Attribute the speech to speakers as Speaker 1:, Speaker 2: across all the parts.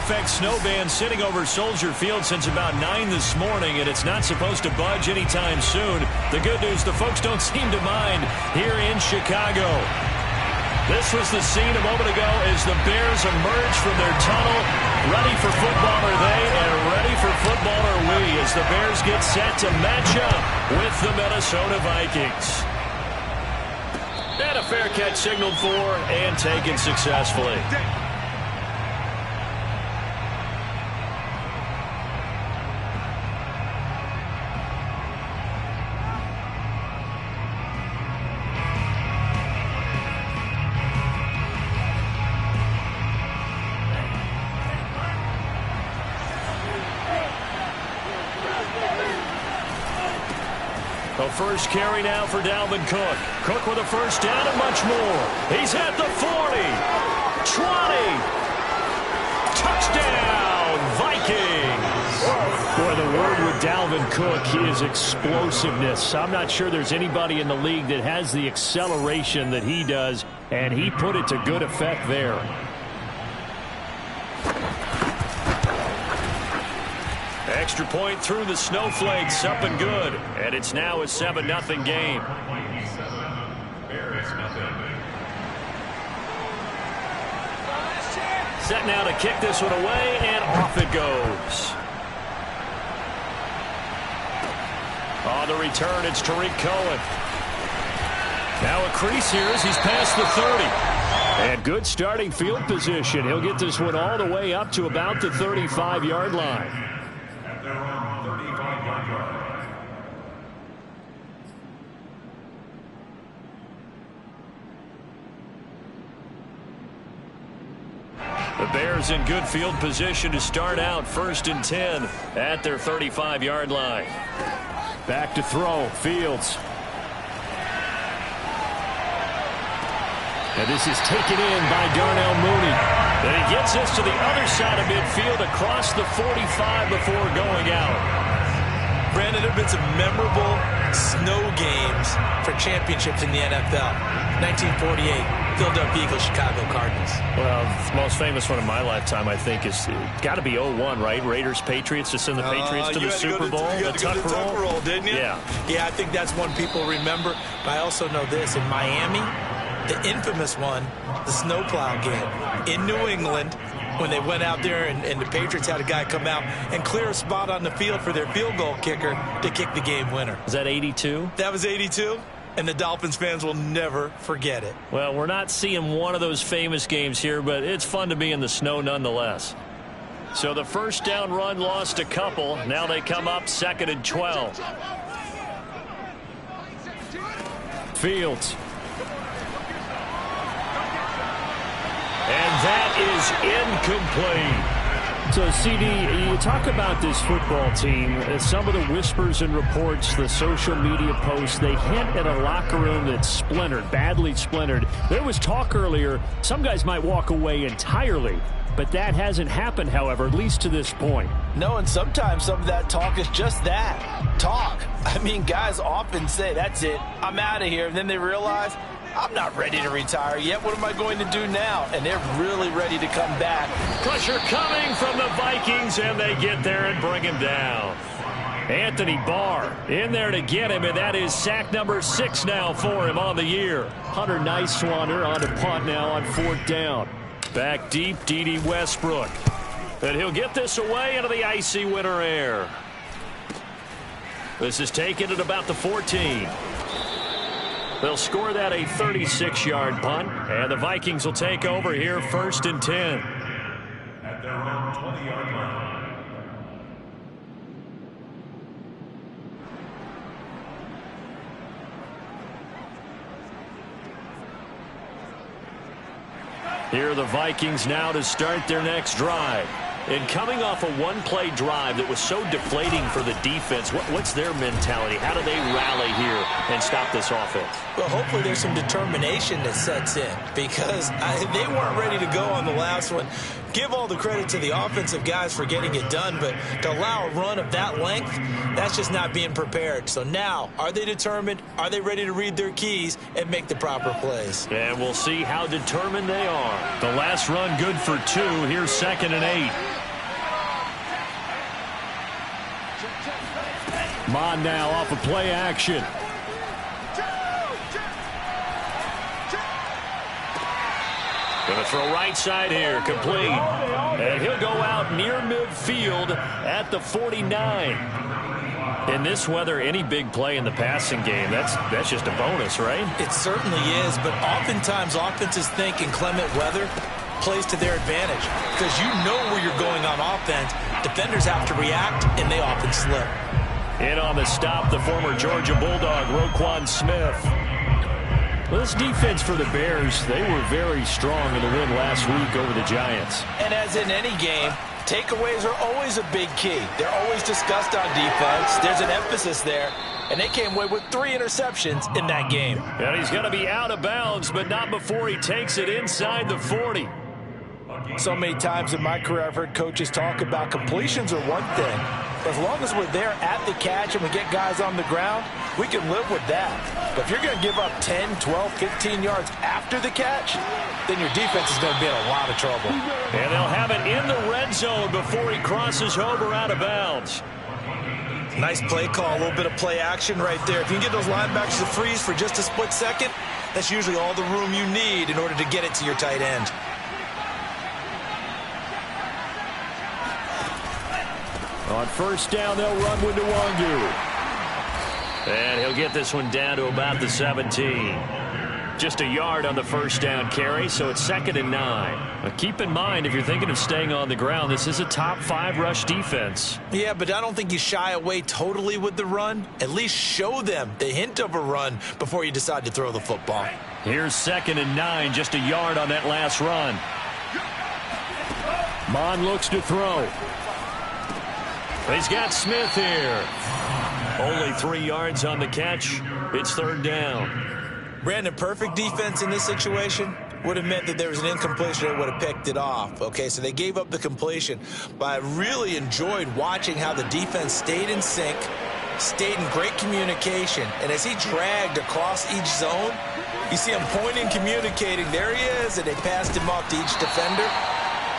Speaker 1: effect snow band sitting over Soldier Field since about 9 this morning, and it's not supposed to budge anytime soon. The good news, the folks don't seem to mind here in Chicago. This was the scene a moment ago as the Bears emerge from their tunnel. Ready for football are they, and ready for football are we as the Bears get set to match up with the Minnesota Vikings. And a fair catch signaled for and taken successfully. The first carry now for Dalvin Cook. Cook with a first down and much more. He's at the 40, 20. Touchdown, Vikings. Boy, the word with Dalvin Cook, he is explosiveness. I'm not sure there's anybody in the league that has the acceleration that he does, and he put it to good effect there. Extra point through the snowflakes, up and good. And it's now a 7-0 game. Set now to kick this one away, and off it goes. On the return, it's Tariq Cohen. Now a crease here as he's past the 30. And good starting field position. He'll get this one all the way up to about the 35-yard line. The Bears in good field position to start out 1st and 10 at their 35-yard line. Back to throw, Fields. And this is taken in by Darnell Mooney. And he gets this to the other side of midfield across the 45 before going out.
Speaker 2: Brandon, there have been some memorable snow games for championships in the NFL. 1948, Philadelphia Eagles, Chicago Cardinals.
Speaker 1: Well, the most famous one of my lifetime, I think, is got to be 01, right? Raiders, Patriots, to send the Patriots to the Super Bowl.
Speaker 2: You had to go to the Tuck Roll, didn't you?
Speaker 1: Yeah.
Speaker 2: Yeah, I think that's one people remember. But I also know this. In Miami, the infamous one, the snowplow game. In New England, when they went out there and the Patriots had a guy come out and clear a spot on the field for their field goal kicker to kick the game winner.
Speaker 1: Was that 82?
Speaker 2: That was 82, and the Dolphins fans will never forget it.
Speaker 1: Well, we're not seeing one of those famous games here, but it's fun to be in the snow nonetheless. So the first down run lost a couple. Now they come up 2nd and 12. Fields. And that is incomplete. So, CD, you talk about this football team. Some of the whispers and reports, the social media posts, they hint at a locker room that's splintered, badly splintered. There was talk earlier, some guys might walk away entirely. But that hasn't happened, however, at least to this point.
Speaker 3: No, and sometimes some of that talk is just that, talk. I mean, guys often say, that's it, I'm out of here. And then they realize, I'm not ready to retire yet. What am I going to do now? And they're really ready to come back.
Speaker 1: Pressure coming from the Vikings, and they get there and bring him down. Anthony Barr in there to get him, and that is sack number 6 now for him on the year. Hunter Nice-Swander on a punt now on 4th down. Back deep, D.D. Westbrook. And he'll get this away into the icy winter air. This is taken at about the 14. They'll score that a 36-yard punt, and the Vikings will take over here 1st and 10. At their own 20-yard line. Here are the Vikings now to start their next drive. And coming off a one-play drive that was so deflating for the defense, what's their mentality? How do they rally here and stop this offense?
Speaker 2: Well, hopefully there's some determination that sets in because they weren't ready to go on the last one. give all the credit to the offensive guys for getting it done, but to allow a run of that length, that's just not being prepared. So now, are they determined? Are they ready to read their keys and make the proper plays?
Speaker 1: And we'll see how determined they are. The last run good for 2. Here's 2nd and 8. Mon now off of play action. Going to throw right side here, complete. And he'll go out near midfield at the 49. In this weather, any big play in the passing game, that's just a bonus, right?
Speaker 2: It certainly is, but oftentimes offenses think inclement weather plays to their advantage because you know where you're going on offense. Defenders have to react, and they often slip.
Speaker 1: In on the stop, the former Georgia Bulldog, Roquan Smith. Well, this defense for the Bears, they were very strong in the win last week over the Giants.
Speaker 3: And as in any game, takeaways are always a big key. They're always discussed on defense. There's an emphasis there. And they came away with 3 interceptions in that game.
Speaker 1: And he's going to be out of bounds, but not before he takes it inside the 40.
Speaker 3: So many times in my career, I've heard coaches talk about completions are one thing. As long as we're there at the catch and we get guys on the ground, we can live with that. But if you're going to give up 10, 12, 15 yards after the catch, then your defense is going to be in a lot of trouble.
Speaker 1: And they'll have it in the red zone before he crosses over out of bounds.
Speaker 2: Nice play call, a little bit of play action right there. If you can get those linebackers to freeze for just a split second, that's usually all the room you need in order to get it to your tight end.
Speaker 1: On first down, they'll run with Nwangu. And he'll get this one down to about the 17. Just a yard on the first down carry, so it's 2nd and 9. But keep in mind, if you're thinking of staying on the ground, this is a top 5 rush defense.
Speaker 2: Yeah, but I don't think you shy away totally with the run. At least show them the hint of a run before you decide to throw the football.
Speaker 1: Here's 2nd and 9, just a yard on that last run. Mon looks to throw. He's got Smith here. Only 3 yards on the catch. It's 3rd down.
Speaker 2: Brandon, perfect defense in this situation would have meant that there was an incompletion that would have picked it off. Okay, so they gave up the completion. But I really enjoyed watching how the defense stayed in sync, stayed in great communication. And as he dragged across each zone, you see him pointing, communicating. There he is, and they passed him off to each defender.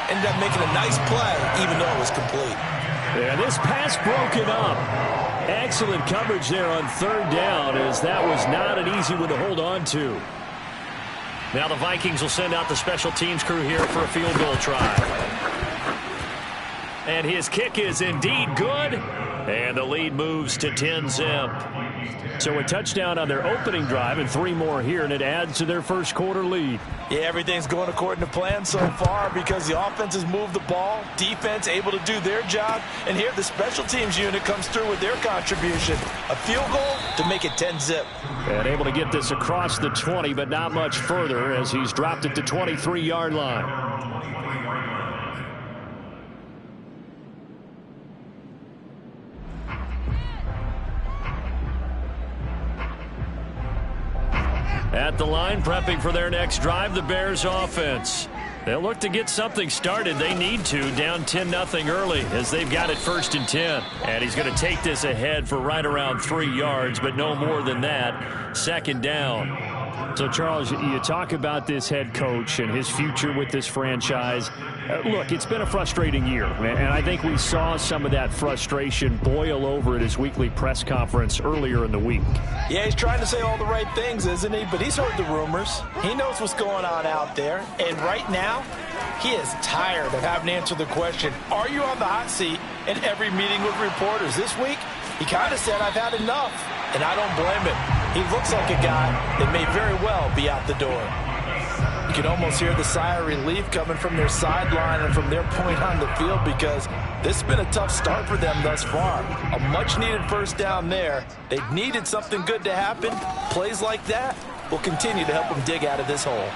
Speaker 2: Ended up making a nice play, even though it was complete.
Speaker 1: Yeah, this pass broken up. Excellent coverage there on 3rd down, as that was not an easy one to hold on to. Now the Vikings will send out the special teams crew here for a field goal try. And his kick is indeed good. And the lead moves to 10-zip. So a touchdown on their opening drive and 3 more here, and it adds to their first quarter lead.
Speaker 3: Yeah, everything's going according to plan so far because the offense has moved the ball, defense able to do their job, and here the special teams unit comes through with their contribution. A field goal to make it 10-zip.
Speaker 1: And able to get this across the 20, but not much further as he's dropped it to 23-yard line. At the line, prepping for their next drive, the Bears offense. They'll look to get something started. They need to, down 10-0 early as they've got it 1st and 10. And he's going to take this ahead for right around 3 yards, but no more than that. 2nd down. So, Charles, you talk about this head coach and his future with this franchise. Look, it's been a frustrating year, and I think we saw some of that frustration boil over at his weekly press conference earlier in the week.
Speaker 3: Yeah, he's trying to say all the right things, isn't he? But he's heard the rumors. He knows what's going on out there. And right now, he is tired of having to answer the question, are you on the hot seat in every meeting with reporters? This week, he kind of said, I've had enough. And I don't blame him. He looks like a guy that may very well be out the door. You can almost hear the sigh of relief coming from their sideline and from their point on the field because this has been a tough start for them thus far. A much-needed first down there. They needed something good to happen. Plays like that will continue to help them dig out of this hole.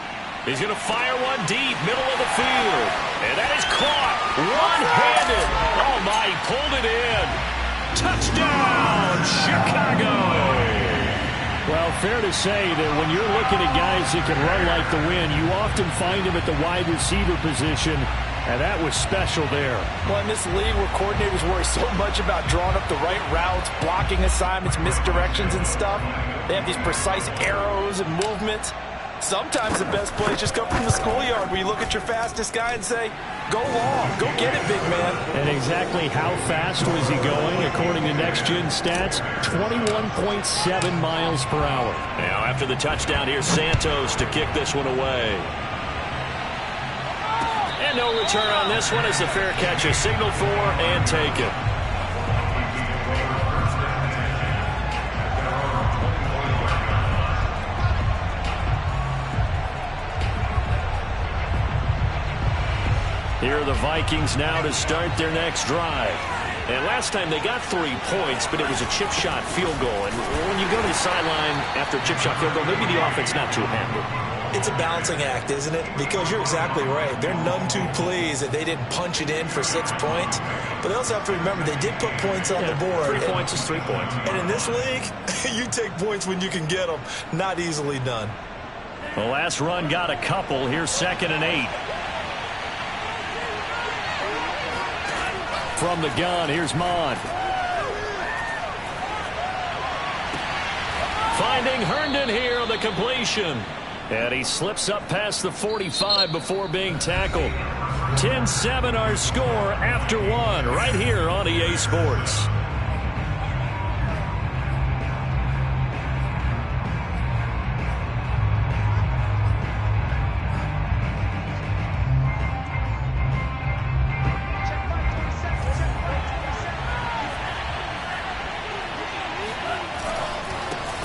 Speaker 1: He's going to fire one deep, middle of the field. And that is caught one-handed. Oh, my, he pulled it in. Touchdown, Chicago. Well, fair to say that when you're looking at guys that can run like the wind, you often find them at the wide receiver position. And that was special there.
Speaker 3: Well, in this league where coordinators worry so much about drawing up the right routes, blocking assignments, misdirections and stuff, they have these precise arrows and movements. Sometimes the best plays just come from the schoolyard where you look at your fastest guy and say, go long, go get it, big man.
Speaker 1: And exactly how fast was he going? According to Next Gen Stats, 21.7 miles per hour. Now after the touchdown, here's Santos to kick this one away. And no return on this one as the fair catch is signaled for and taken. Here are the Vikings now to start their next drive. And last time they got 3 points, but it was a chip shot field goal. And when you go to the sideline after a chip shot field goal, maybe the offense not too happy.
Speaker 2: It's a balancing act, isn't it? Because you're exactly right. They're none too pleased that they didn't punch it in for 6 points. But they also have to remember they did put points on the board.
Speaker 1: 3 points is 3 points.
Speaker 2: And in this league, you take points when you can get them. Not easily done.
Speaker 1: The last run got a couple. Here's 2nd and 8. From the gun, here's Mond. Finding Herndon here on the completion. And he slips up past the 45 before being tackled. 10-7 our score after 1 right here on EA Sports.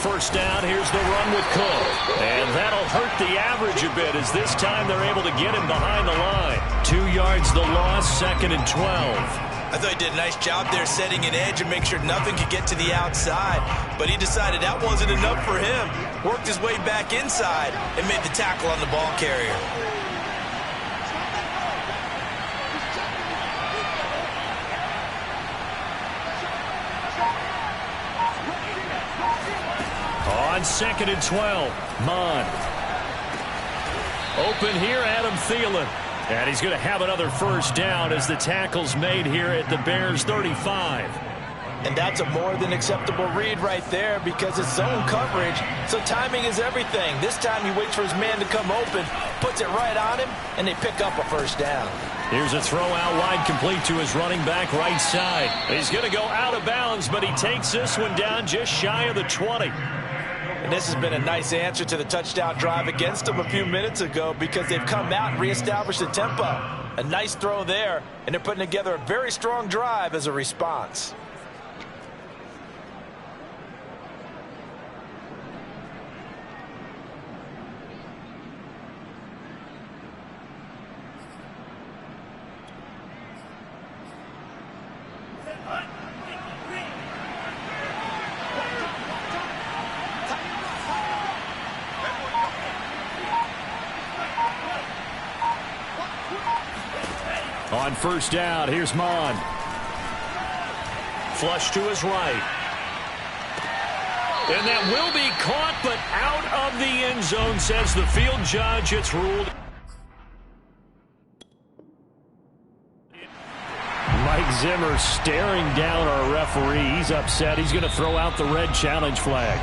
Speaker 1: First down, here's the run with Cook. And that'll hurt the average a bit as this time they're able to get him behind the line. 2 yards the loss, 2nd and 12.
Speaker 2: I thought he did a nice job there setting an edge and make sure nothing could get to the outside. But he decided that wasn't enough for him. Worked his way back inside and made the tackle on the ball carrier.
Speaker 1: On 2nd and 12, Mond. Open here, Adam Thielen. And he's going to have another first down as the tackle's made here at the Bears' 35.
Speaker 3: And that's a more than acceptable read right there because it's zone coverage, so timing is everything. This time he waits for his man to come open, puts it right on him, and they pick up a first down.
Speaker 1: Here's a throw out wide complete to his running back right side. He's going to go out of bounds, but he takes this one down just shy of the 20.
Speaker 3: And this has been a nice answer to the touchdown drive against them a few minutes ago because they've come out and reestablished the tempo. A nice throw there, and they're putting together a very strong drive as a response.
Speaker 1: On first down, here's Mond. Flush to his right. And that will be caught, but out of the end zone, says the field judge. It's ruled. Mike Zimmer staring down our referee. He's upset. He's going to throw out the red challenge flag.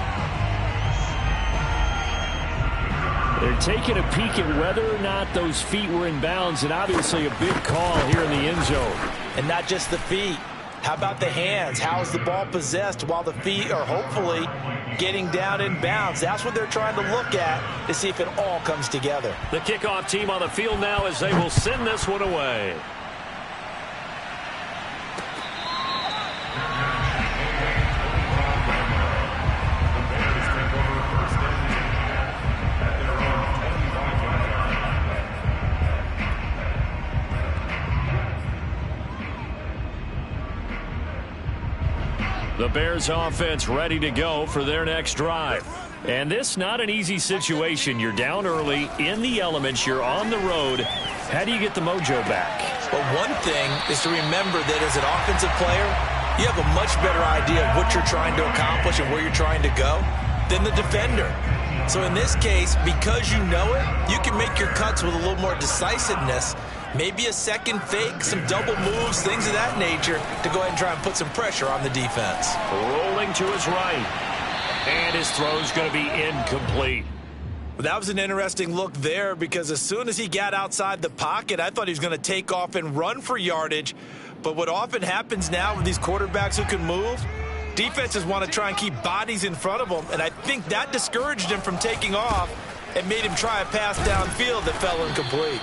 Speaker 1: They're taking a peek at whether or not those feet were in bounds, and obviously a big call here in the end zone.
Speaker 3: And not just the feet. How about the hands? How is the ball possessed while the feet are hopefully getting down in bounds? That's what they're trying to look at to see if it all comes together.
Speaker 1: The kickoff team on the field now as they will send this one away. The Bears offense ready to go for their next drive. And this not an easy situation. You're down early, in the elements, you're on the road. How do you get the mojo back?
Speaker 2: Well, one thing is to remember that as an offensive player, you have a much better idea of what you're trying to accomplish and where you're trying to go than the defender. So in this case, because you know it, you can make your cuts with a little more decisiveness maybe a second fake, some double moves, things of that nature to go ahead and try and put some pressure on the defense.
Speaker 1: Rolling to his right. And his throw's going to be incomplete.
Speaker 2: Well, that was an interesting look there because as soon as he got outside the pocket, I thought he was going to take off and run for yardage. But what often happens now with these quarterbacks who can move, defenses want to try and keep bodies in front of them, and I think that discouraged him from taking off and made him try a pass downfield that fell incomplete.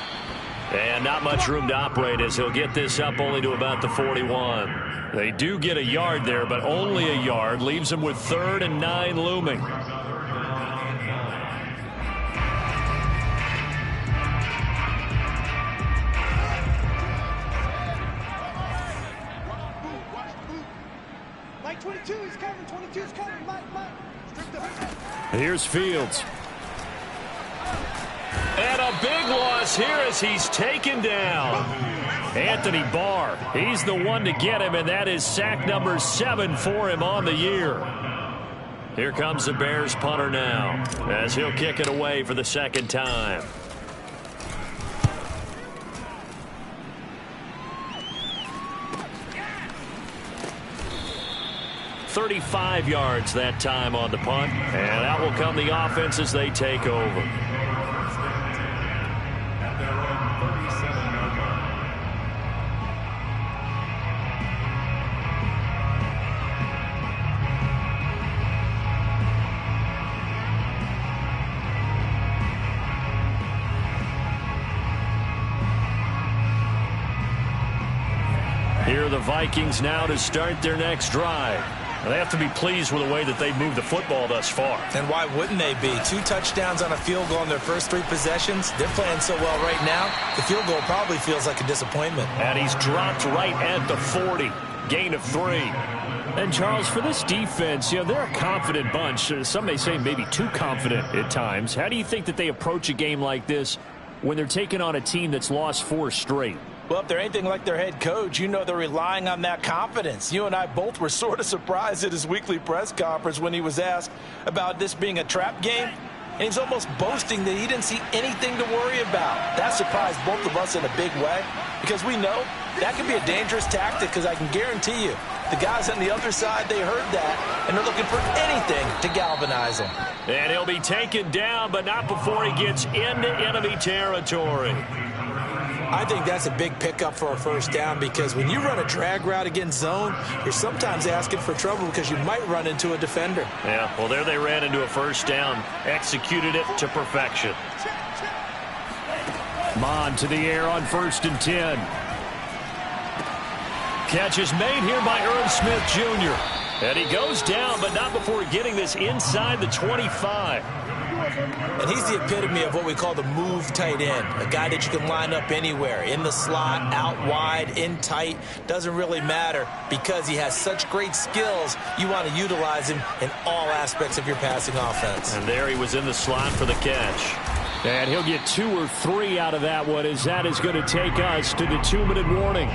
Speaker 1: And not much room to operate as he'll get this up only to about the 41. They do get a yard there, but only a yard. Leaves them with 3rd and 9 looming.
Speaker 4: Mike 22 is covering, 22 is covering, Mike.
Speaker 1: Here's Fields. And a big loss here as he's taken down. Anthony Barr, he's the one to get him, and that is sack number 7 for him on the year. Here comes the Bears punter now as he'll kick it away for the second time. "35 yards that time on the punt, and out will come the offense as they take over. Here are the Vikings now to start their next drive. They have to be pleased with the way that they've moved the football thus far.
Speaker 2: And why wouldn't they be? 2 touchdowns on a field goal in their first 3 possessions. They're playing so well right now, the field goal probably feels like a disappointment.
Speaker 1: And he's dropped right at the 40. Gain of 3. And, Charles, for this defense, you know, they're a confident bunch. Some may say maybe too confident at times. How do you think that they approach a game like this when they're taking on a team that's lost 4 straight?
Speaker 3: Well, if they're anything like their head coach, you know they're relying on that confidence. You and I both were sort of surprised at his weekly press conference when he was asked about this being a trap game. And he's almost boasting that he didn't see anything to worry about. That surprised both of us in a big way because we know that can be a dangerous tactic because I can guarantee you the guys on the other side, they heard that, and they're looking for anything to galvanize them.
Speaker 1: And he'll be taken down, but not before he gets into enemy territory.
Speaker 2: I think that's a big pickup for a first down because when you run a drag route against zone, you're sometimes asking for trouble because you might run into a defender.
Speaker 1: Yeah, well, there they ran into a first down, executed it to perfection. Mon to the air on 1st and 10. Catch is made here by Irv Smith Jr. And he goes down, but not before getting this inside the 25.
Speaker 2: And he's the epitome of what we call the move tight end, a guy that you can line up anywhere, in the slot, out wide, in tight, doesn't really matter because he has such great skills. You want to utilize him in all aspects of your passing offense.
Speaker 1: And there he was in the slot for the catch. And he'll get 2 or 3 out of that one as that is going to take us to the 2-minute warning.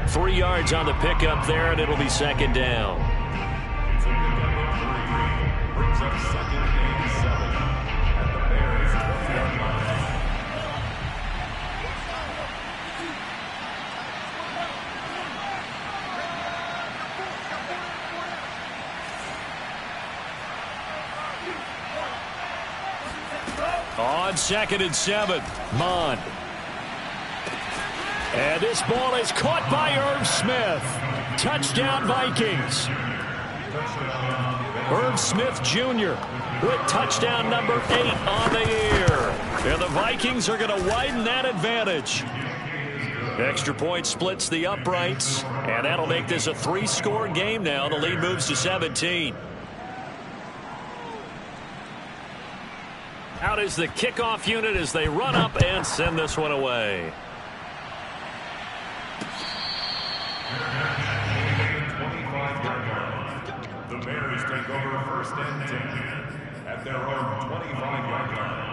Speaker 1: 3 yards on the pickup there, and it'll be second down. On 2nd and 7, Mon. And this ball is caught by Irv Smith. Touchdown, Vikings. Irv Smith Jr. with touchdown number 8 on the year. And the Vikings are going to widen that advantage. Extra point splits the uprights, and that'll make this a 3-score game now. The lead moves to 17. Out is the kickoff unit as they run up and send this one away.
Speaker 5: The Bears take over 1st and 10 at their own 25-yard line.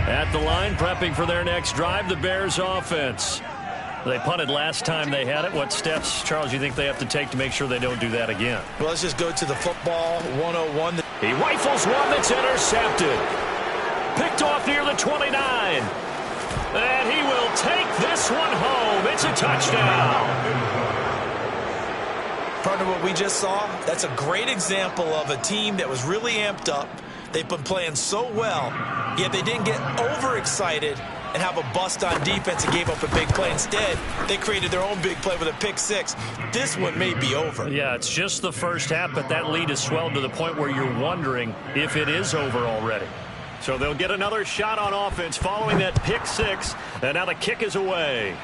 Speaker 1: At the line, prepping for their next drive, the Bears offense. They punted last time they had it. What steps, Charles, you think they have to take to make sure they don't do that again?
Speaker 2: Well, let's just go to the football 101.
Speaker 1: He rifles one that's intercepted. Picked off near the 29. And he will take this one home. It's a touchdown.
Speaker 2: Partner, what we just saw, that's a great example of a team that was really amped up. They've been playing so well, yet they didn't get overexcited and have a bust on defense and gave up a big play. Instead, they created their own big play with a pick six. This one may be over.
Speaker 1: Yeah, it's just the first half, but that lead has swelled to the point where you're wondering if it is over already. So they'll get another shot on offense following that pick six, and now the kick is away.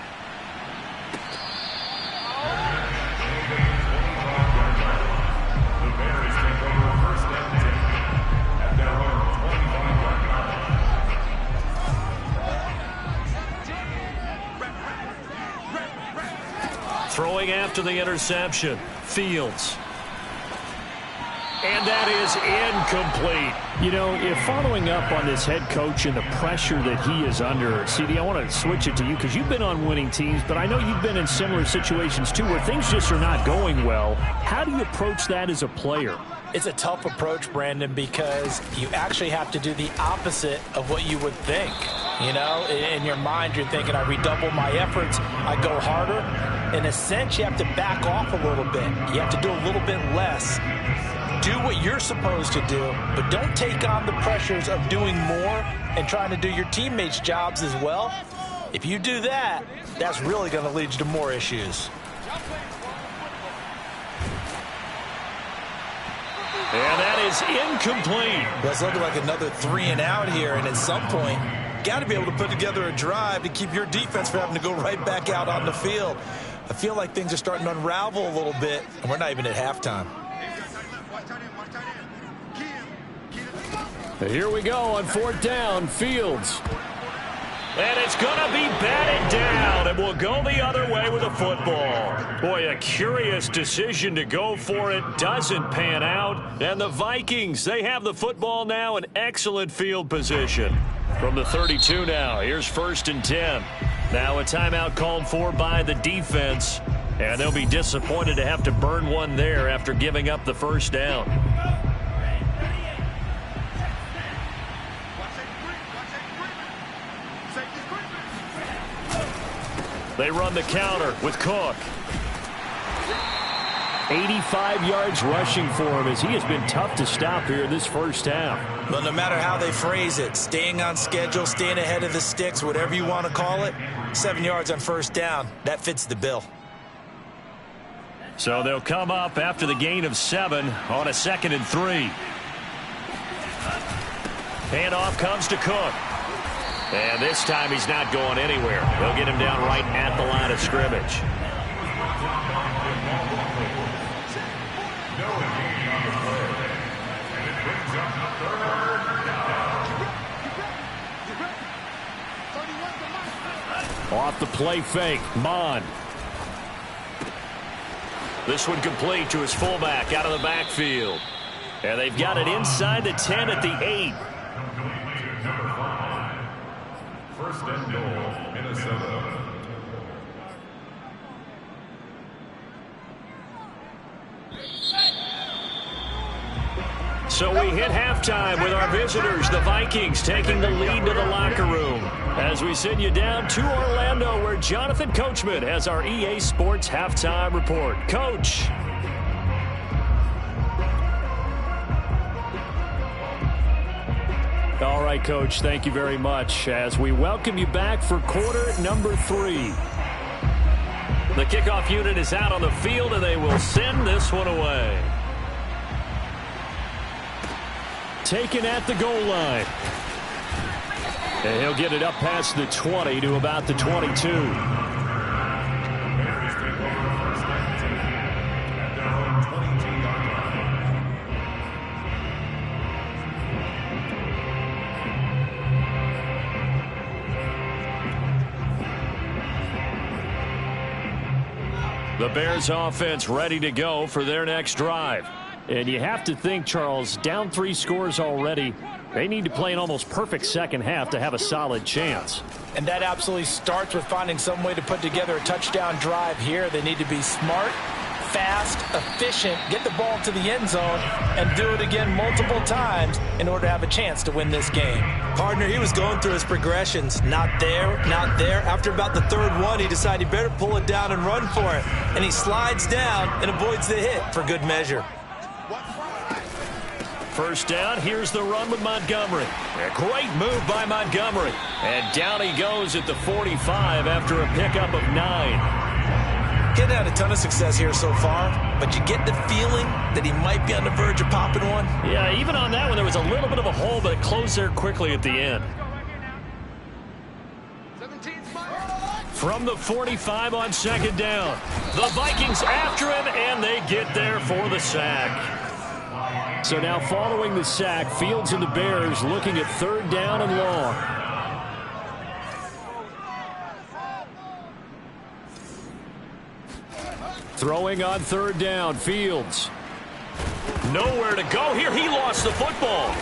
Speaker 1: Throwing after the interception, Fields. And that is incomplete.
Speaker 6: You know, if following up on this head coach and the pressure that he is under, CD, I want to switch it to you because you've been on winning teams, but I know you've been in similar situations too where things just are not going well. How do you approach that as a player?
Speaker 3: It's a tough approach, Brandon, because you actually have to do the opposite of what you would think. You know, in your mind, you're thinking, I redouble my efforts, I go harder. In a sense, you have to back off a little bit. You have to do a little bit less. Do what you're supposed to do, but don't take on the pressures of doing more and trying to do your teammates' jobs as well. If you do that, that's really going to lead you to more issues.
Speaker 1: And that is incomplete.
Speaker 2: Well, it's looking like another 3 and out here, and at some point, got to be able to put together a drive to keep your defense from having to go right back out on the field. I feel like things are starting to unravel a little bit, and we're not even at halftime.
Speaker 6: Here we go on 4th down, Fields.
Speaker 1: And it's going to be batted down, and will go the other way with a football. Boy, a curious decision to go for it. Doesn't pan out. And the Vikings, they have the football now in excellent field position. From the 32 now, here's 1st and 10. Now a timeout called for by the defense. And they'll be disappointed to have to burn one there after giving up the first down. They run the counter with Cook.
Speaker 6: 85 yards rushing for him as he has been tough to stop here this first half.
Speaker 2: But no matter how they phrase it, staying on schedule, staying ahead of the sticks, whatever you want to call it, 7 yards on 1st down, that fits the bill.
Speaker 1: So they'll come up after the gain of 7 on a 2nd and 3. Handoff comes to Cook. And this time he's not going anywhere. They'll get him down right at the line of scrimmage.
Speaker 6: Off the play fake, Mon.
Speaker 1: This one complete to his fullback out of the backfield. And they've got it inside the 10 at the 8.
Speaker 5: 1st and goal, Minnesota.
Speaker 1: So we hit halftime with our visitors, the Vikings, taking the lead to the locker room. As we send you down to Orlando, where Jonathan Coachman has our EA Sports halftime report. Coach.
Speaker 6: All right, Coach, thank you very much as we welcome you back for quarter number 3.
Speaker 1: The kickoff unit is out on the field, and they will send this one away.
Speaker 6: Taken at the goal line. And he'll get it up past the 20 to about the 22.
Speaker 1: The Bears offense ready to go for their next drive.
Speaker 6: And you have to think, Charles, down 3 scores already. They need to play an almost perfect second half to have a solid chance.
Speaker 3: And that absolutely starts with finding some way to put together a touchdown drive here. They need to be smart, fast, efficient, get the ball to the end zone, and do it again multiple times in order to have a chance to win this game.
Speaker 2: Partner, he was going through his progressions. Not there, not there. After about the third one, he decided he better pull it down and run for it. And he slides down and avoids the hit for good measure.
Speaker 1: First down, here's the run with Montgomery. A great move by Montgomery. And down he goes at the 45 after a pickup of 9.
Speaker 2: Getting had a ton of success here so far, but you get the feeling that he might be on the verge of popping one.
Speaker 1: Yeah, even on that one, there was a little bit of a hole, but it closed there quickly at the end. From the 45 on second down. The Vikings after him, and they get there for the sack.
Speaker 6: So now following the sack, Fields and the Bears looking at third down and long. Throwing on third down, Fields.
Speaker 1: Nowhere to go here. He lost the football.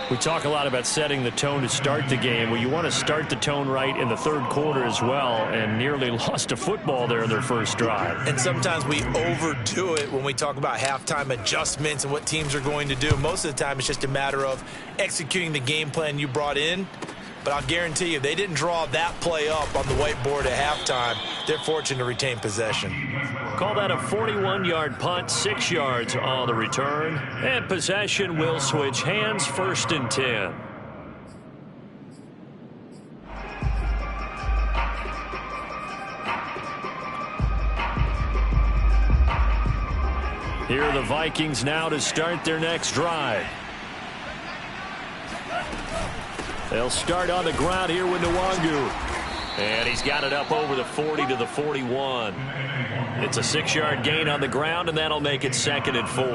Speaker 1: We talk a lot about setting the tone to start the game. Well, you want to start the tone right in the third quarter as well, and nearly lost a football there in their first drive.
Speaker 2: And sometimes we overdo it when we talk about halftime adjustments and what teams are going to do. Most of the time, it's just a matter of executing the game plan you brought in. But I'll guarantee you, if they didn't draw that play up on the whiteboard at halftime, they're fortunate to retain possession.
Speaker 1: Call that a 41-yard punt, 6 yards on the return. And possession will switch hands, first and 10. Here are the Vikings now to start their next drive. They'll start on the ground here with Nwangu. And he's got it up over the 40 to the 41. It's a 6-yard gain on the ground, and that'll make it 2nd and 4.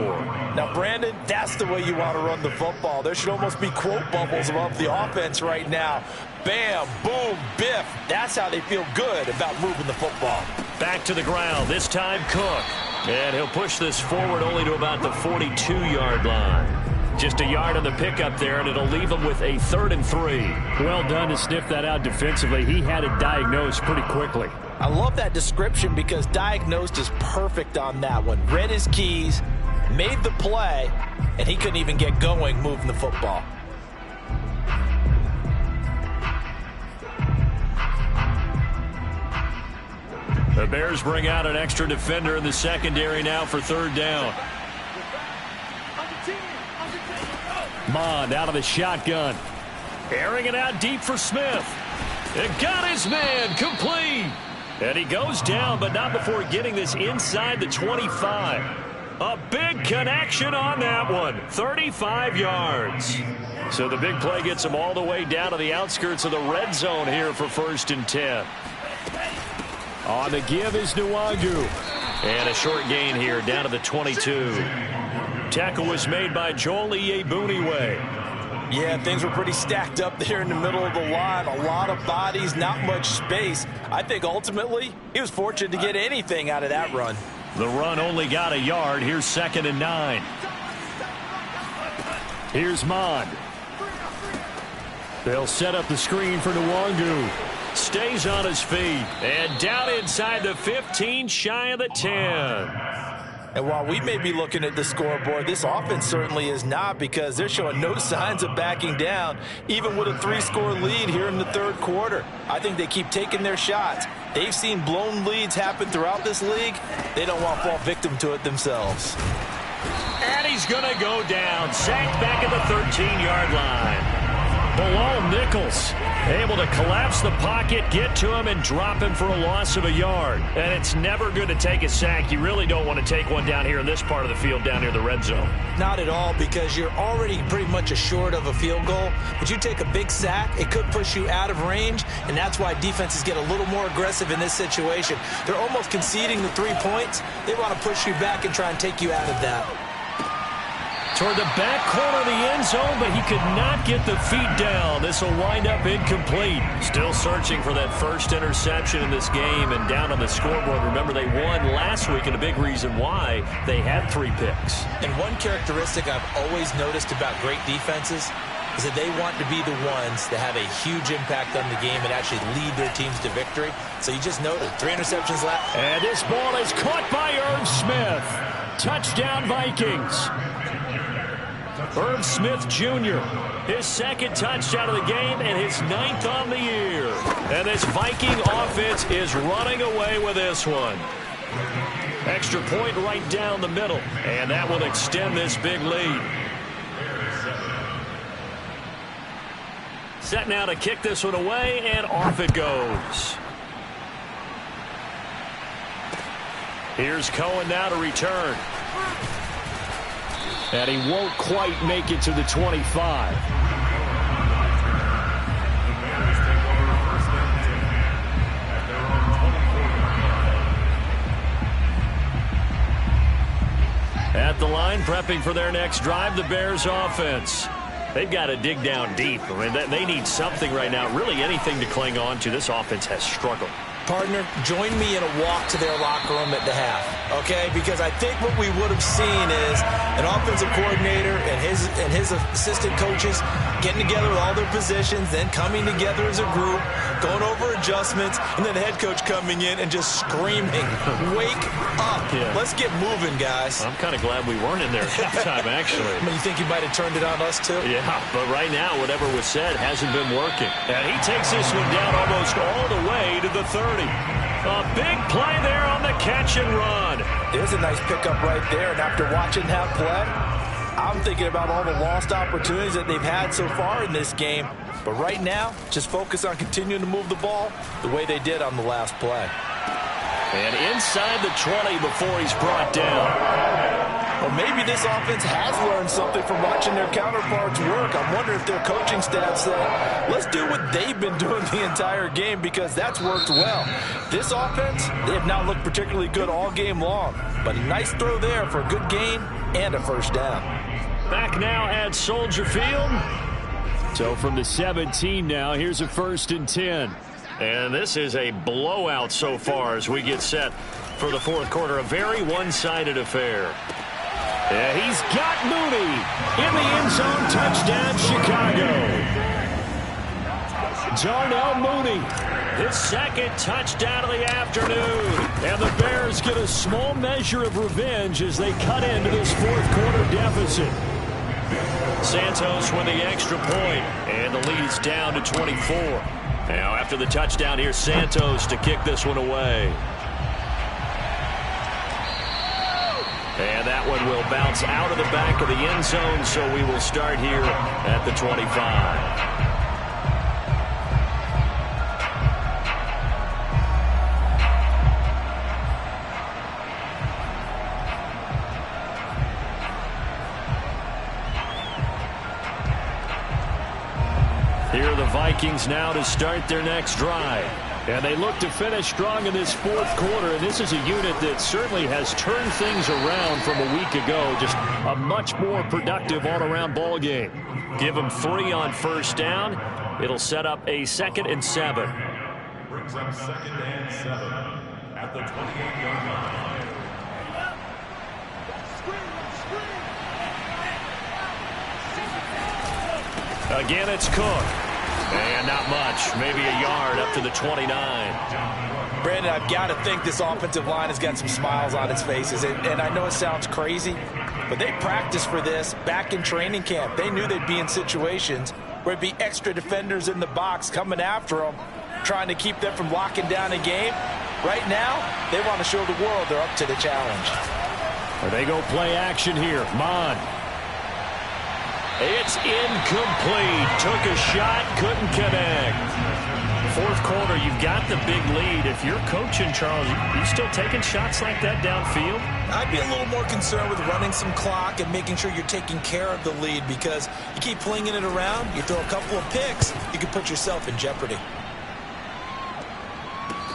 Speaker 3: Now, Brandon, that's the way you want to run the football. There should almost be quote bubbles above the offense right now. Bam, boom, biff. That's how they feel good about moving the football.
Speaker 1: Back to the ground, this time Cook. And he'll push this forward only to about the 42-yard line. Just a yard on the pickup there, and it'll leave him with a 3rd and 3.
Speaker 6: Well done to sniff that out defensively. He had it diagnosed pretty quickly.
Speaker 3: I love that description because diagnosed is perfect on that one. Read his keys, made the play, and he couldn't even get going moving the football.
Speaker 1: The Bears bring out an extra defender in the secondary now for third down.
Speaker 6: Mond out of the shotgun.
Speaker 1: Airing it out deep for Smith. It got his man complete. And he goes down, but not before getting this inside the 25. A big connection on that one. 35 yards. So the big play gets him all the way down to the outskirts of the red zone here for 1st and 10.
Speaker 6: On the give is Nwangu.
Speaker 1: And a short gain here down to the 22. Tackle was made by Joel Iyiegbuniwe.
Speaker 3: Yeah, things were pretty stacked up there in the middle of the line. A lot of bodies, not much space. I think ultimately he was fortunate to get anything out of that run.
Speaker 1: The run only got a yard. Here's 2nd and 9.
Speaker 6: Here's Mond. They'll set up the screen for Nwangu.
Speaker 1: Stays on his feet. And down inside the 15, shy of the 10.
Speaker 3: And while we may be looking at the scoreboard, this offense certainly is not, because they're showing no signs of backing down, even with a 3-score lead here in the third quarter. I think they keep taking their shots. They've seen blown leads happen throughout this league. They don't want to fall victim to it themselves.
Speaker 1: And he's going to go down. Sacked back at the 13-yard line. Bilal Nichols able to collapse the pocket, get to him, and drop him for a loss of a yard. And it's never good to take a sack. You really don't want to take one down here in this part of the field down near the red zone.
Speaker 2: Not at all, because you're already pretty much assured of a field goal. But you take a big sack, it could push you out of range, and that's why defenses get a little more aggressive in this situation. They're almost conceding the 3 points. They want to push you back and try and take you out of that.
Speaker 1: toward the back corner of the end zone, but he could not get the feet down. This will wind up incomplete. Still searching for that first interception in this game and down on the scoreboard. Remember, they won last week, and a big reason why they had 3 picks.
Speaker 2: And one characteristic I've always noticed about great defenses is that they want to be the ones that have a huge impact on the game and actually lead their teams to victory. So you just noted 3 interceptions left.
Speaker 6: And this ball is caught by Irv Smith. Touchdown, Vikings.
Speaker 1: Irv Smith Jr., his 2nd touchdown of the game and his 9th on the year. And this Viking offense is running away with this one. Extra point right down the middle, and that will extend this big lead. Set now to kick this one away, and off it goes. Here's Cohen now to return. And he won't quite make it to the 25. At the line, prepping for their next drive, the Bears offense. They've got to dig down deep. I mean, they need something right now, really anything to cling on to. This offense has struggled.
Speaker 2: Partner, join me in a walk to their locker room at the half, okay? Because I think what we would have seen is an offensive coordinator and his assistant coaches getting together with all their positions, then coming together as a group, going over adjustments, and then the head coach coming in and just screaming, wake up. Yeah. Let's get moving, guys.
Speaker 1: I'm kind of glad we weren't in there at halftime, actually.
Speaker 2: I mean, you think he might have turned it on us, too?
Speaker 1: Yeah, but right now, whatever was said hasn't been working. And he takes this one down almost all the way to the 30. A big play there on the catch and run.
Speaker 3: There's a nice pickup right there, and after watching that play, I'm thinking about all the lost opportunities that they've had so far in this game. But right now, just focus on continuing to move the ball the way they did on the last play.
Speaker 1: And inside the 20 before he's brought down.
Speaker 3: Or maybe this offense has learned something from watching their counterparts work. I'm wondering if their coaching staff said, let's do what they've been doing the entire game, because that's worked well. This offense, they have not looked particularly good all game long. But a nice throw there for a good gain and a first down.
Speaker 1: Back now at Soldier Field.
Speaker 6: So from the 17 now, here's a 1st and 10.
Speaker 1: And this is a blowout so far as we get set for the 4th quarter. A very one-sided affair.
Speaker 6: Yeah, he's got Mooney in the end zone. Touchdown, Chicago. Darnell Mooney,
Speaker 1: his 2nd touchdown of the afternoon.
Speaker 6: And the Bears get a small measure of revenge as they cut into this 4th quarter deficit.
Speaker 1: Santos with the extra point, and the lead is down to 24. Now after the touchdown, here's Santos to kick this one away. And that one will bounce out of the back of the end zone, so we will start here at the 25. Here are the Vikings now to start their next drive.
Speaker 6: And they look to finish strong in this 4th quarter, and this is a unit that certainly has turned things around from a week ago. Just a much more productive all-around ball game.
Speaker 1: Give them 3 on first down. It'll set up a 2nd and 7.
Speaker 5: Brings up 2nd and 7 at the 28-yard line.
Speaker 1: Again, it's Cook. And not much, maybe a yard up to the 29.
Speaker 3: Brandon, I've got to think this offensive line has got some smiles on its faces. And I know it sounds crazy, but they practiced for this back in training camp. They knew they'd be in situations where it'd be extra defenders in the box coming after them, trying to keep them from locking down a game. Right now, they want to show the world they're up to the challenge.
Speaker 6: They go play action here. Mon.
Speaker 1: It's incomplete. Took a shot, couldn't connect. 4th quarter, you've got the big lead. If you're coaching, Charles, you still taking shots like that downfield?
Speaker 2: I'd be a little more concerned with running some clock and making sure you're taking care of the lead, because you keep flinging it around, you throw a couple of picks, you can put yourself in jeopardy.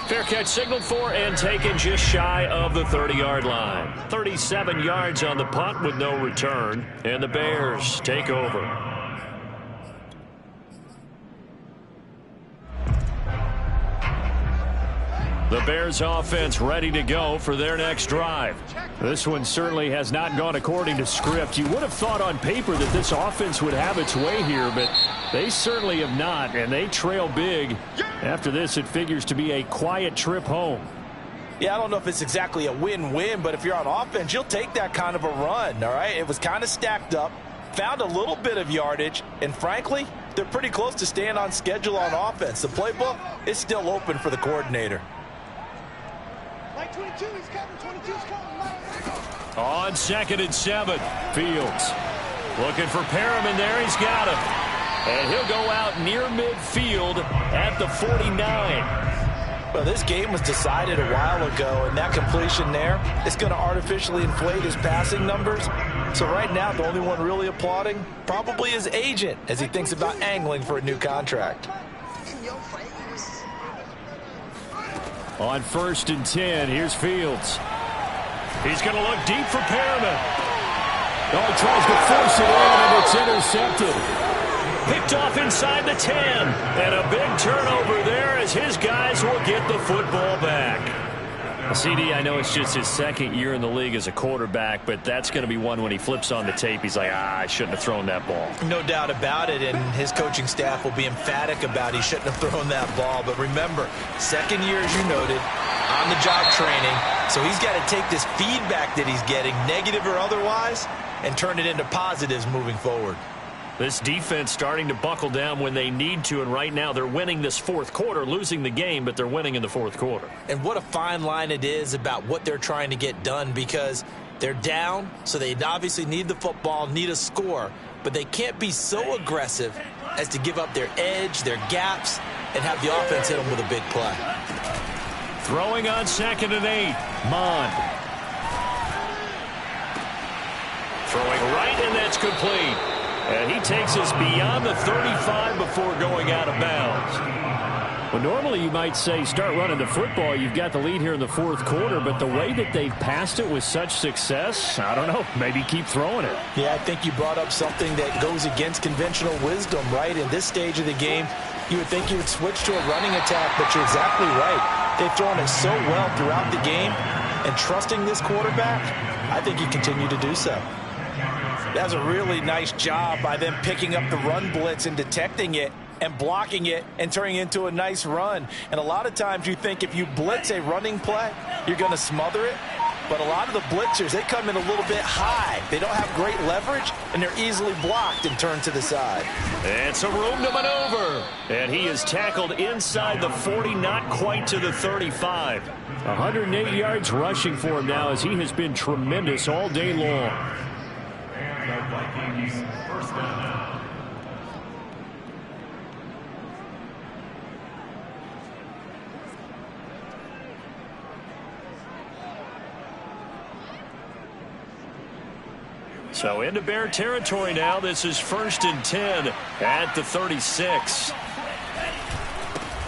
Speaker 1: Fair catch signaled for and taken just shy of the 30-yard line. 37 yards on the punt with no return. And the Bears take over. The Bears offense ready to go for their next drive.
Speaker 6: This one certainly has not gone according to script. You would have thought on paper that this offense would have its way here, but they certainly have not, and they trail big. After this, it figures to be a quiet trip home.
Speaker 3: Yeah, I don't know if it's exactly a win-win, but if you're on offense, you'll take that kind of a run, all right? It was kind of stacked up, found a little bit of yardage, and frankly, they're pretty close to staying on schedule on offense. The playbook is still open for the coordinator.
Speaker 4: Mike 22 is coming. 22 is coming. Mike.
Speaker 1: On 2nd and 7, Fields looking for Perriman there. He's got him. And he'll go out near midfield at the 49.
Speaker 3: Well, this game was decided a while ago, and that completion there is going to artificially inflate his passing numbers. So right now, the only one really applauding probably his agent as he thinks about angling for a new contract.
Speaker 6: On 1st and 10, here's Fields.
Speaker 1: He's going to look deep for Perriman.
Speaker 6: Oh, he tries to force it in, and it's intercepted.
Speaker 1: Picked off inside the 10. And a big turnover there as his guys will get the football back. CD, I know it's just his 2nd year in the league as a quarterback, but that's going to be one when he flips on the tape. He's like, I shouldn't have thrown that ball.
Speaker 3: No doubt about it, and his coaching staff will be emphatic about he shouldn't have thrown that ball. But remember, 2nd year, as you noted, on-the-job training. So he's got to take this feedback that he's getting, negative or otherwise, and turn it into positives moving forward.
Speaker 1: This defense starting to buckle down when they need to, and right now they're winning this 4th quarter, losing the game, but they're winning in the 4th quarter.
Speaker 3: And what a fine line it is about what they're trying to get done, because they're down, so they obviously need the football, need a score, but they can't be so aggressive as to give up their edge, their gaps, and have the offense hit them with a big play.
Speaker 1: Throwing on 2nd and 8, Mond. Throwing right, and that's complete. And he takes us beyond the 35 before going out of bounds.
Speaker 6: Well, normally you might say start running the football. You've got the lead here in the 4th quarter, but the way that they've passed it with such success, I don't know, maybe keep throwing it.
Speaker 3: Yeah, I think you brought up something that goes against conventional wisdom, right? In this stage of the game, you would think you would switch to a running attack, but you're exactly right. They've thrown it so well throughout the game, and trusting this quarterback, I think you continue to do so. That was a really nice job by them picking up the run blitz and detecting it and blocking it and turning it into a nice run. And a lot of times you think if you blitz a running play, you're going to smother it. But a lot of the blitzers, they come in a little bit high. They don't have great leverage, and they're easily blocked and turned to the side.
Speaker 1: And some room to maneuver. And he is tackled inside the 40, not quite to the 35.
Speaker 6: 108 yards rushing for him now as he has been tremendous all day long.
Speaker 5: Vikings first down.
Speaker 1: So into Bear territory now. This is 1st and 10 at the 36.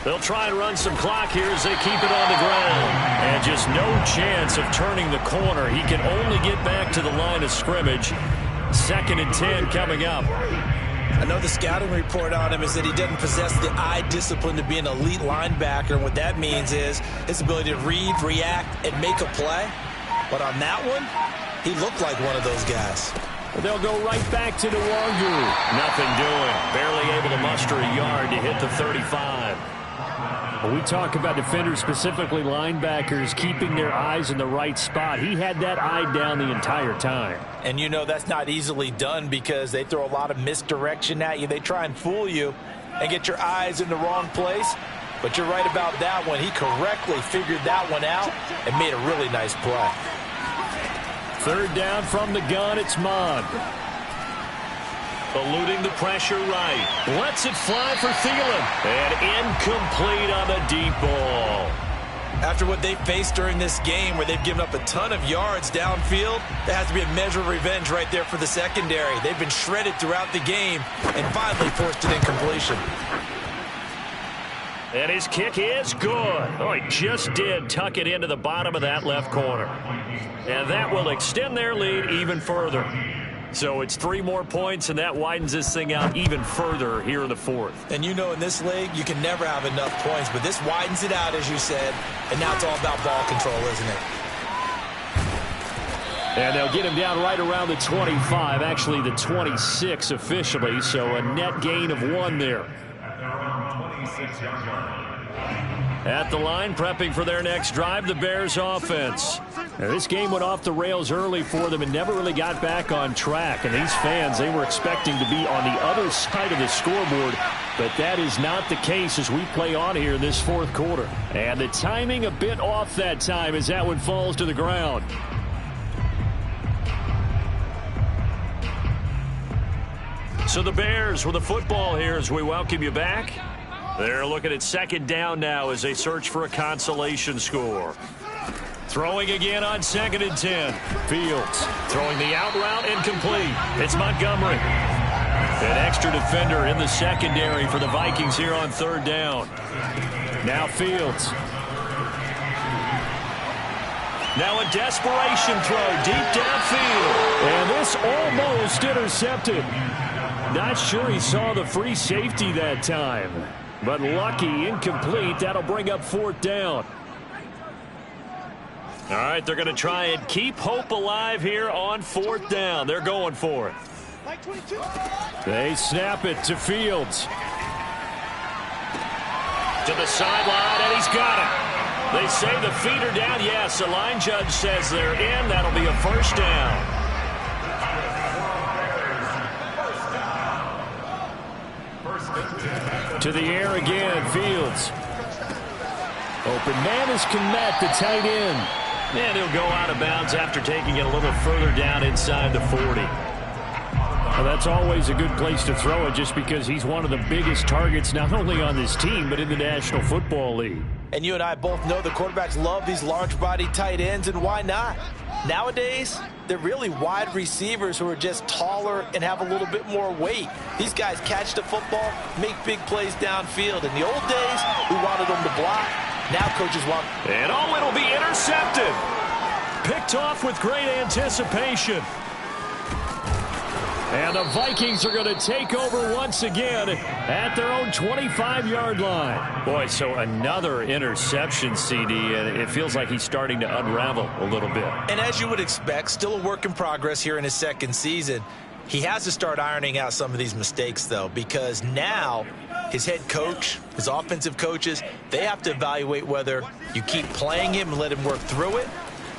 Speaker 1: They'll try and run some clock here as they keep it on the ground. And just no chance of turning the corner. He can only get back to the line of scrimmage. 2nd and 10 coming up.
Speaker 3: I know the scouting report on him is that he doesn't possess the eye discipline to be an elite linebacker. And what that means is his ability to read, react, and make a play. But on that one, he looked like one of those guys.
Speaker 6: They'll go right back to Nwangu.
Speaker 1: Nothing doing. Barely able to muster a yard to hit the 35.
Speaker 6: When we talk about defenders, specifically linebackers, keeping their eyes in the right spot, he had that eye down the entire time.
Speaker 3: And you know that's not easily done because they throw a lot of misdirection at you. They try and fool you and get your eyes in the wrong place. But you're right about that one. He correctly figured that one out and made a really nice play.
Speaker 1: 3rd down from the gun, it's Mond. Eluding the pressure right. Lets it fly for Thielen. And incomplete on the deep ball.
Speaker 3: After what they faced during this game where they've given up a ton of yards downfield, there has to be a measure of revenge right there for the secondary. They've been shredded throughout the game and finally forced an incompletion.
Speaker 1: And his kick is good. Oh, he just did tuck it into the bottom of that left corner. And that will extend their lead even further. So it's 3 more points, and that widens this thing out even further here in the fourth.
Speaker 2: And you know, in this league, you can never have enough points, but this widens it out, as you said, and now it's all about ball control, isn't it?
Speaker 6: And they'll get him down right around the 25, actually the 26 officially, so a net gain of 1 there. At the line, prepping for their next drive, the Bears offense. Now, this game went off the rails early for them and never really got back on track. And these fans, they were expecting to be on the other side of the scoreboard, but that is not the case as we play on here in this fourth quarter. And the timing a bit off that time as that one falls to the ground.
Speaker 1: So the Bears with the football here as we welcome you back. They're looking at second down now as they search for a consolation score. Throwing again on 2nd and 10. Fields throwing the out route incomplete. It's Montgomery. An extra defender in the secondary for the Vikings here on 3rd down. Now Fields. Now a desperation throw deep downfield.
Speaker 6: And this almost intercepted. Not sure he saw the free safety that time. But lucky, incomplete. That'll bring up 4th down.
Speaker 1: All right, they're going to try and keep hope alive here on 4th down. They're going for it.
Speaker 6: They snap it to Fields.
Speaker 1: To the sideline, and he's got it. They say the feet are down. Yes, the line judge says they're in. That'll be a 1st down.
Speaker 6: To the air again, Fields. Open man is Kmet, the tight end.
Speaker 1: And he'll go out of bounds after taking it a little further down inside the 40.
Speaker 6: Well, that's always a good place to throw it just because he's one of the biggest targets not only on this team but in the National Football League.
Speaker 3: And you and I both know the quarterbacks love these large-body tight ends, and why not? Nowadays, they're really wide receivers who are just taller and have a little bit more weight. These guys catch the football, make big plays downfield. In the old days, we wanted them to block. Now coaches want...
Speaker 1: And it'll be intercepted. Picked off with great anticipation.
Speaker 6: And the Vikings are going to take over once again at their own 25-yard line.
Speaker 1: Boy, so another interception, CD, and it feels like he's starting to unravel a little bit.
Speaker 2: And as you would expect, still a work in progress here in his 2nd season. He has to start ironing out some of these mistakes, though, because now his head coach, his offensive coaches, they have to evaluate whether you keep playing him and let him work through it,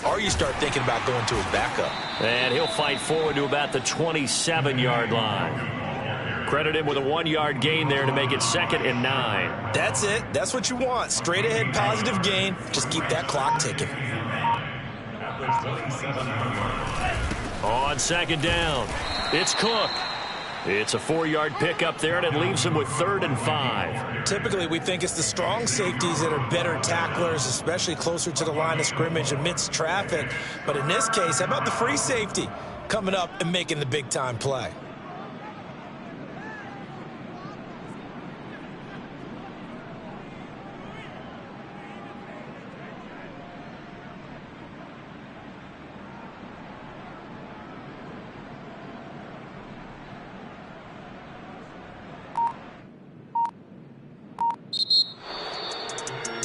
Speaker 2: or you start thinking about going to his backup.
Speaker 1: And he'll fight forward to about the 27-yard line. Credit him with a 1-yard gain there to make it 2nd and 9.
Speaker 2: That's it. That's what you want. Straight ahead positive gain. Just keep that clock ticking.
Speaker 1: On 2nd down, it's Cook. It's a 4-yard pickup there, and it leaves him with 3rd and 5.
Speaker 2: Typically, we think it's the strong safeties that are better tacklers, especially closer to the line of scrimmage amidst traffic. But in this case, how about the free safety coming up and making the big-time play?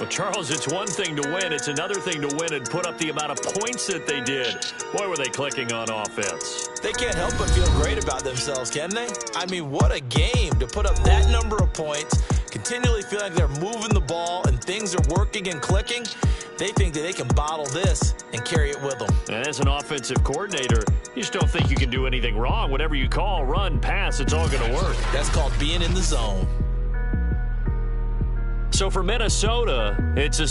Speaker 1: Well, Charles, it's one thing to win. It's another thing to win and put up the amount of points that they did. Boy, were they clicking on offense.
Speaker 2: They can't help but feel great about themselves, can they? I mean, what a game to put up that number of points, continually feel like they're moving the ball and things are working and clicking. They think that they can bottle this and carry it with them.
Speaker 1: And as an offensive coordinator, you just don't think you can do anything wrong. Whatever you call, run, pass, it's all going to work.
Speaker 2: That's called being in the zone.
Speaker 1: So for Minnesota, it's a